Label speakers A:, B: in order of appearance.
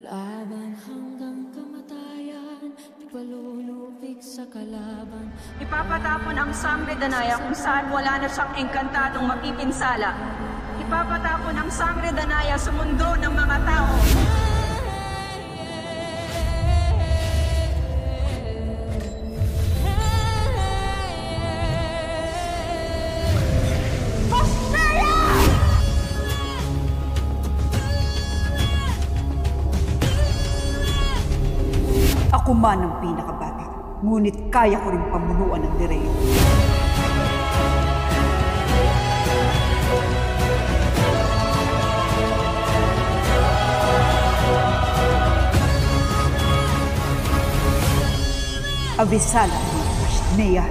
A: Laban hanggang kamatayan, di palulupig sa kalaban.
B: Ipapatapon ang Sangre Danaya kung saan wala na siyang engkantadong mapipinsala. Ipapatapon ang Sangre Danaya sa mundo ng mga tao.
C: Ako man ang pinakabata, ngunit kaya ko rin pamunuan ng Direo. Avisala ni Ashnea.